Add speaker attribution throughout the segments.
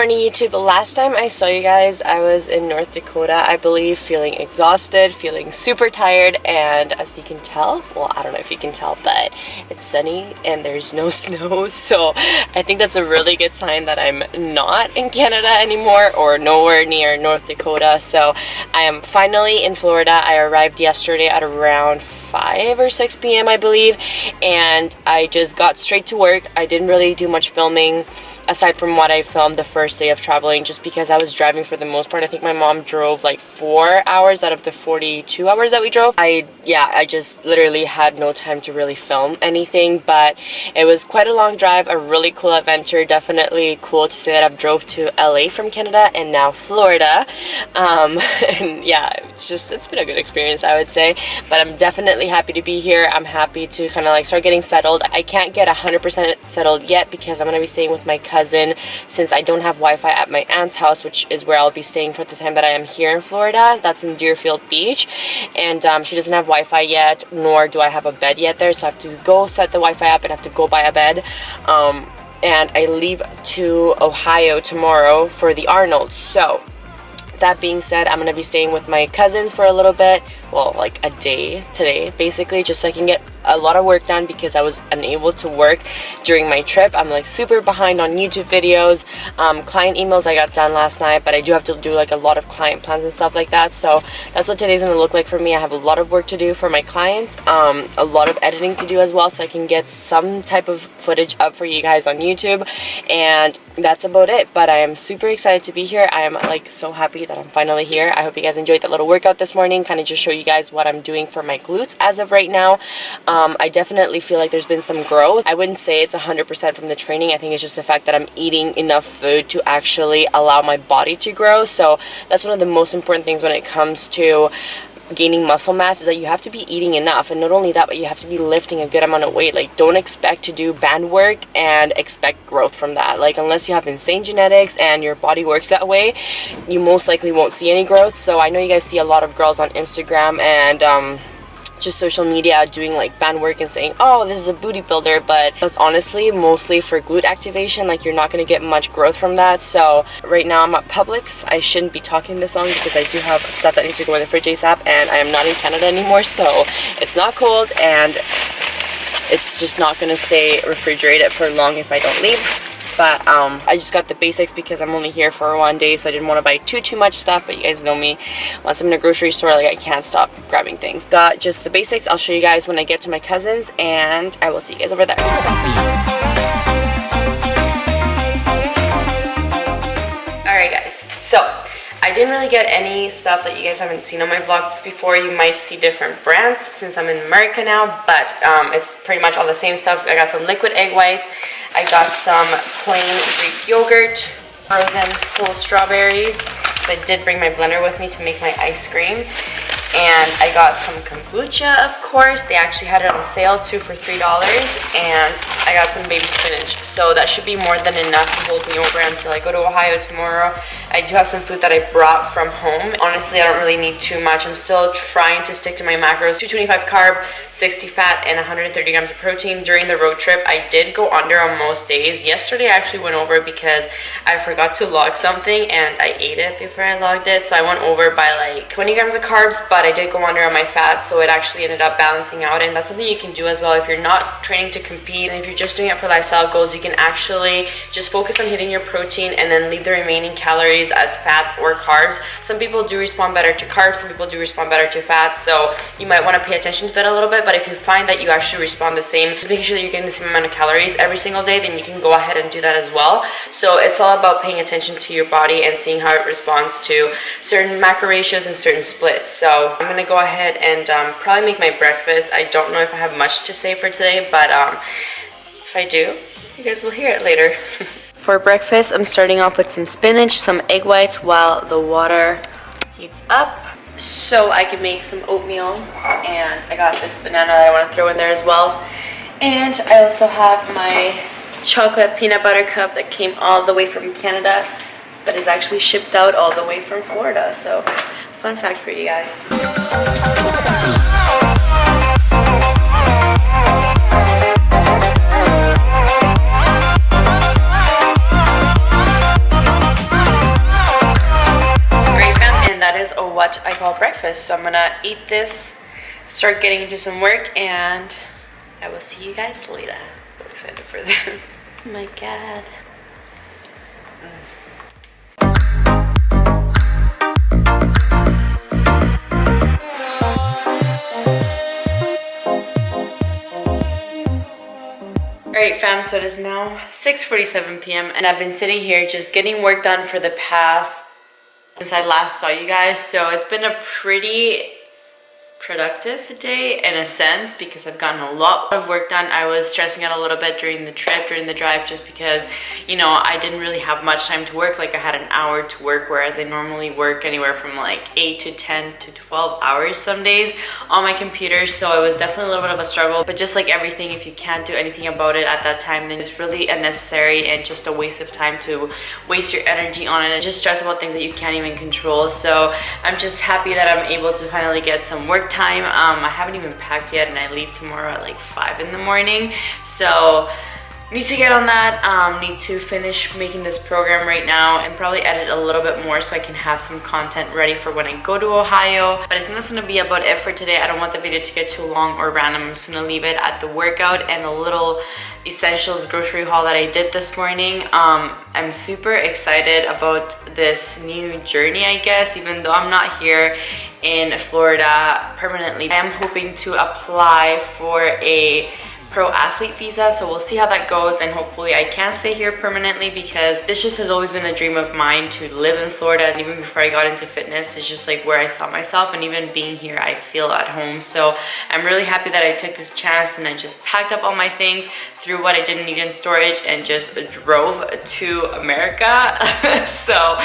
Speaker 1: morning, YouTube. Last time I saw you guys, I was in North Dakota, I believe, feeling exhausted, feeling super tired, and as you can tell, well, I don't know if you can tell, but it's sunny and there's no snow, so I think that's a really good sign that I'm not in Canada anymore or nowhere near North Dakota. So I am finally in Florida. I arrived yesterday at around 5 or 6 p.m. I believe, and I just got straight to work. I didn't really do much filming aside from what I filmed the first day of traveling, just because I was driving for the most part. I think my mom drove like 4 hours out of the 42 hours that we drove. I just literally had no time to really film anything, but it was quite a long drive, a really cool adventure. Definitely cool to say that I've drove to LA from Canada and now Florida. And yeah, it's been a good experience, I would say, but I'm definitely happy to be here. I'm happy to kind of like start getting settled. I can't get 100% settled yet because I'm going to be staying with my cousin since I don't have Wi-Fi at my aunt's house, which is where I'll be staying for the time that I am here in Florida. That's in Deerfield Beach, and she doesn't have Wi-Fi yet, nor do I have a bed yet there, so I have to go set the Wi-Fi up and have to go buy a bed. And I leave to Ohio tomorrow for the Arnold. So that being said, I'm gonna be staying with my cousins for a little bit, well, like a day today basically, just so I can get a lot of work done because I was unable to work during my trip. I'm like super behind on YouTube videos. Client emails I got done last night, but I do have to do like a lot of client plans and stuff like that, so that's what today's gonna look like for me. I have a lot of work to do for my clients, a lot of editing to do as well, so I can get some type of footage up for you guys on YouTube, and that's about it. But I am super excited to be here. I am like so happy that I'm finally here. I hope you guys enjoyed that little workout this morning, kind of just show you guys what I'm doing for my glutes as of right now. I definitely feel like there's been some growth. I wouldn't say it's 100% from the training. I think it's just the fact that I'm eating enough food to actually allow my body to grow. So that's one of the most important things when it comes to gaining muscle mass, is that you have to be eating enough, and not only that, but you have to be lifting a good amount of weight. Like, don't expect to do band work and expect growth from that. Like, unless you have insane genetics and your body works that way, you most likely won't see any growth. So I know you guys see a lot of girls on Instagram and just social media doing like band work and saying, oh, this is a booty builder, but it's honestly mostly for glute activation. Like, you're not going to get much growth from that. So right now I'm at Publix. I shouldn't be talking this long because I do have stuff that needs to go in the fridge ASAP, and I am not in Canada anymore, so it's not cold and it's just not going to stay refrigerated for long if I don't leave. But I just got the basics because I'm only here for 1 day, so I didn't want to buy too much stuff. But you guys know me, once I'm in a grocery store, like, I can't stop grabbing things. Got just the basics. I'll show you guys when I get to my cousins, and I will see you guys over there. Alright guys, so I didn't really get any stuff that you guys haven't seen on my vlogs before. You might see different brands since I'm in America now, but it's pretty much all the same stuff. I got some liquid egg whites. I got some plain Greek yogurt, frozen whole strawberries. I did bring my blender with me to make my ice cream. And I got some kombucha, of course. They actually had it on sale too for $3. And I got some baby spinach. So that should be more than enough to hold me over until I go to Ohio tomorrow. I do have some food that I brought from home. Honestly, I don't really need too much. I'm still trying to stick to my macros. 225 carb, 60 fat, and 130 grams of protein. During the road trip, I did go under on most days. Yesterday, I actually went over because I forgot to log something and I ate it before I logged it. So I went over by like 20 grams of carbs, but I did go under on my fat, so it actually ended up balancing out. And that's something you can do as well if you're not training to compete, and if you're just doing it for lifestyle goals. You can actually just focus on hitting your protein and then leave the remaining calories as fats or carbs. Some people do respond better to carbs, some people do respond better to fats, so you might want to pay attention to that a little bit. But if you find that you actually respond the same, just making sure that you're getting the same amount of calories every single day, then you can go ahead and do that as well. So it's all about paying attention to your body and seeing how it responds to certain macro ratios and certain splits. So I'm gonna go ahead and probably make my breakfast. I don't know if I have much to say for today, but if I do, you guys will hear it later. For breakfast, I'm starting off with some spinach, some egg whites while the water heats up, so I can make some oatmeal. And I got this banana that I want to throw in there as well. And I also have my chocolate peanut butter cup that came all the way from Canada, that is actually shipped out all the way from Florida. So fun fact for you guys.
Speaker 2: what I call breakfast. So I'm gonna eat this, start getting into some work, and I will see you guys later. I'm excited for this. Oh my god. Alright fam, so it is now 6:47 p.m. and I've been sitting here just getting work done for the past, since I last saw you guys. So it's been a pretty productive day in a sense because I've gotten a lot of work done. I was stressing out a little bit during the drive, just because, you know, I didn't really have much time to work. Like I had an hour to work, whereas I normally work anywhere from like 8 to 10 to 12 hours some days on my computer. So it was definitely a little bit of a struggle, but just like everything, if you can't do anything about it at that time, then it's really unnecessary and just a waste of time to waste your energy on it and just stress about things that you can't even control. So I'm just happy that I'm able to finally get some work time. I haven't even packed yet and I leave tomorrow at like 5 in the morning, so need to get on that. Need to finish making this program right now and probably edit a little bit more so I can have some content ready for when I go to Ohio. But I think that's gonna be about it for today. I don't want the video to get too long or random. I'm just gonna leave it at the workout and a little essentials grocery haul that I did this morning. I'm super excited about this new journey, I guess, even though I'm not here in Florida permanently. I am hoping to apply for a pro athlete visa, so we'll see how that goes, and hopefully I can stay here permanently, because this just has always been a dream of mine to live in Florida. And even before I got into fitness, it's just like where I saw myself, and even being here I feel at home. So I'm really happy that I took this chance and I just packed up all my things, threw what I didn't need in storage, and just drove to America. So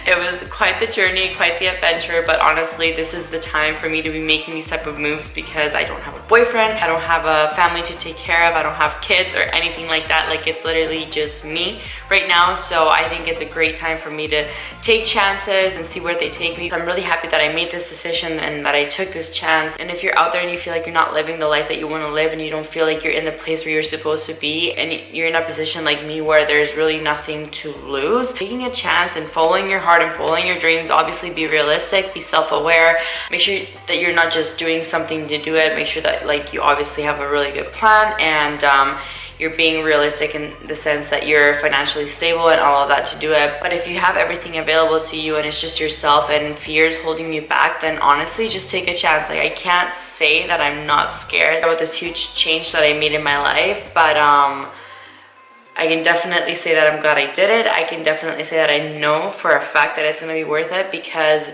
Speaker 2: it was quite the journey, quite the adventure, but honestly this is the time for me to be making these type of moves, because I don't have a boyfriend, I don't have a family to take care of, I don't have kids or anything like that. Like, it's literally just me right now. So I think it's a great time for me to take chances and see where they take me. So I'm really happy that I made this decision and that I took this chance. And if you're out there and you feel like you're not living the life that you want to live, and you don't feel like you're in the place where you're supposed to be, and you're in a position like me where there's really nothing to lose, taking a chance and following your heart and following your dreams. Obviously be realistic, be self-aware, make sure that you're not just doing something to do it. Make sure that like you obviously have a really good plan, and you're being realistic in the sense that you're financially stable and all of that to do it. But if you have everything available to you and it's just yourself and fears holding you back, then honestly just take a chance. Like, I can't say that I'm not scared about this huge change that I made in my life, but I can definitely say that I'm glad I did it. I can definitely say that I know for a fact that it's gonna be worth it, because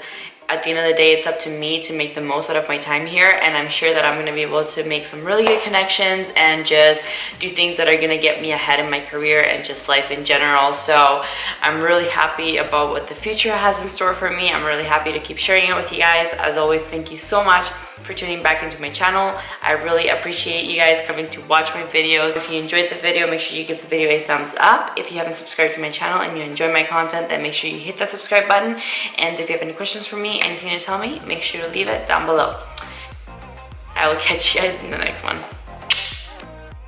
Speaker 2: at the end of the day, it's up to me to make the most out of my time here, and I'm sure that I'm going to be able to make some really good connections and just do things that are going to get me ahead in my career and just life in general. So I'm really happy about what the future has in store for me. I'm really happy to keep sharing it with you guys. As always, thank you so much for tuning back into my channel. I really appreciate you guys coming to watch my videos. If you enjoyed the video, make sure you give the video a thumbs up. If you haven't subscribed to my channel and you enjoy my content, then make sure you hit that subscribe button. And if you have any questions for me, anything to tell me, make sure to leave it down below. I will catch you guys in the next one.